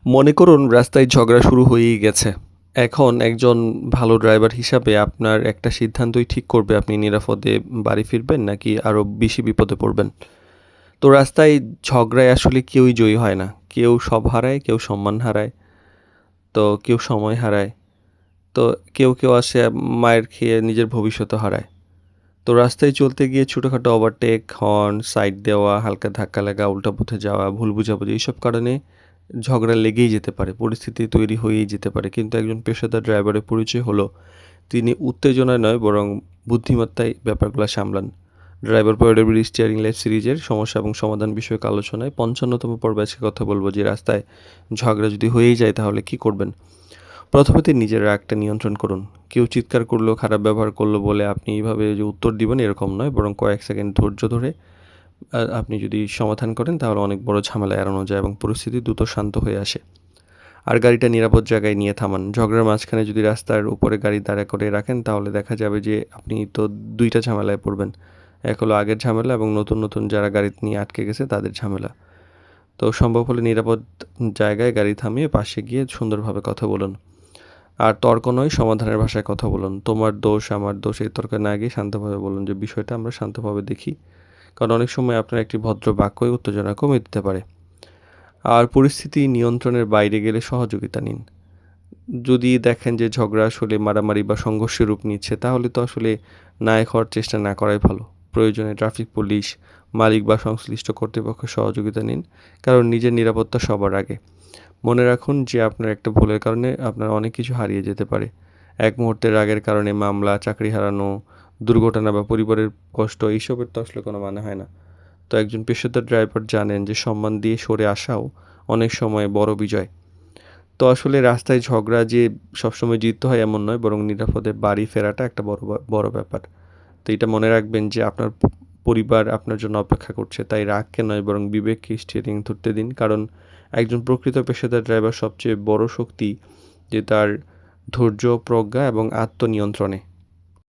মনে করুন রাস্তায় ঝগড়া শুরু হয়েই গেছে। এখন একজন ভালো ড্রাইভার হিসাবে আপনার একটা সিদ্ধান্তই ঠিক করবে আপনি নিরাপদে বাড়ি ফিরবেন নাকি আরও বেশি বিপদে পড়বেন। তো রাস্তায় ঝগড়ায় আসলে কেউই জয়ী হয় না। কেউ সব হারায়, কেউ সম্মান হারায়, তো কেউ সময় হারায়, তো কেউ আসে মায়ের খেয়ে নিজের ভবিষ্যতও হারায়। তো রাস্তায় চলতে গিয়ে ছোটোখাটো ওভারটেক, হর্ন, সাইড দেওয়া, হালকা ধাক্কা লাগা, উল্টা পথে যাওয়া, ভুল বোঝাবুঝি এইসব কারণে ঝগড়া লেগেই যেতে পারে, পরিস্থিতি তৈরি হয়েই যেতে পারে। কিন্তু একজন পেশাদার ড্রাইভারের পরিচয় হলো তিনি উত্তেজনায় নয় বরং বুদ্ধিমত্তায় ব্যাপারগুলো সামলান। ড্রাইভার পোর্টেবল স্টিয়ারিং লাইফ সিরিজের সমস্যা এবং সমাধান বিষয়ক আলোচনায় ৫৫তম পর্বে আজকে কথা বলবো যে রাস্তায় ঝগড়া যদি হয়েই যায় তাহলে কি করবেন। প্রথমত নিজের রাগটা নিয়ন্ত্রণ করুন। কেউ চিৎকার করলো, খারাপ ব্যবহার করলো বলে আপনি এইভাবে যে উত্তর দিবেন এরকম নয়, বরং কয়েক সেকেন্ড ধৈর্য ধরে আপনি যদি সমাধান করেন তাহলে অনেক বড় ঝামেলা এড়ানো যায় এবং পরিস্থিতি দ্রুত শান্ত হয়ে আসে। আর গাড়িটা নিরাপদ জায়গায় নিয়ে থামান। ঝগড়ার মাঝখানে যদি রাস্তার উপরে গাড়ি দাঁড়া করে রাখেন তাহলে দেখা যাবে যে আপনি তো ২টা ঝামেলায় পড়বেন। এক হলো আগের ঝামেলা এবং নতুন যারা গাড়ি নিয়ে আটকে গেছে তাদের ঝামেলা। তো সম্ভব হলে নিরাপদ জায়গায় গাড়ি থামিয়ে পাশে গিয়ে সুন্দরভাবে কথা বলুন। আর তর্ক নয়, সমাধানের ভাষায় কথা বলুন। তোমার দোষ, আমার দোষ এই তর্কে না গিয়ে শান্তভাবে বলুন যে বিষয়টা আমরা শান্তভাবে দেখি। কারণ অনেক সময় আপনার একটি ভদ্র বাক্যই উত্তেজনা কমিয়ে দিতে পারে। আর পরিস্থিতি নিয়ন্ত্রণের বাইরে গেলে সহযোগিতা নিন। যদি দেখেন যে ঝগড়া আসলে মারামারি বা সংঘর্ষের রূপ নিচ্ছে তাহলে তো আসলে নায়ক হওয়ার চেষ্টা না করাই ভালো। প্রয়োজনে ট্রাফিক পুলিশ, মালিক বা সংশ্লিষ্ট কর্তৃপক্ষের সহযোগিতা নিন, কারণ নিজের নিরাপত্তা সবার আগে। মনে রাখুন যে আপনার একটা ভুলের কারণে আপনার অনেক কিছু হারিয়ে যেতে পারে। এক মুহূর্তের রাগের কারণে মামলা, চাকরি হারানো, দুর্ঘটনা বা পরিবারের কষ্ট এইসবের তো আসলে কোনো মানে হয় না। তো একজন পেশাদার ড্রাইভার জানেন যে সম্মান দিয়ে সরে আসাও অনেক সময় বড় বিজয়। তো আসলে রাস্তায় ঝগড়া যে সবসময় জিততে হয় এমন নয়, বরং নিরাপদে বাড়ি ফেরাটা একটা বড় ব্যাপার। তো এটা মনে রাখবেন যে আপনার পরিবার আপনার জন্য অপেক্ষা করছে। তাই রাগকে নয় বরং বিবেককে স্টিয়ারিং ধরতে দিন। কারণ একজন প্রকৃত পেশাদার ড্রাইভার সবচেয়ে বড় শক্তি যে তার ধৈর্য, প্রজ্ঞা এবং আত্মনিয়ন্ত্রণে।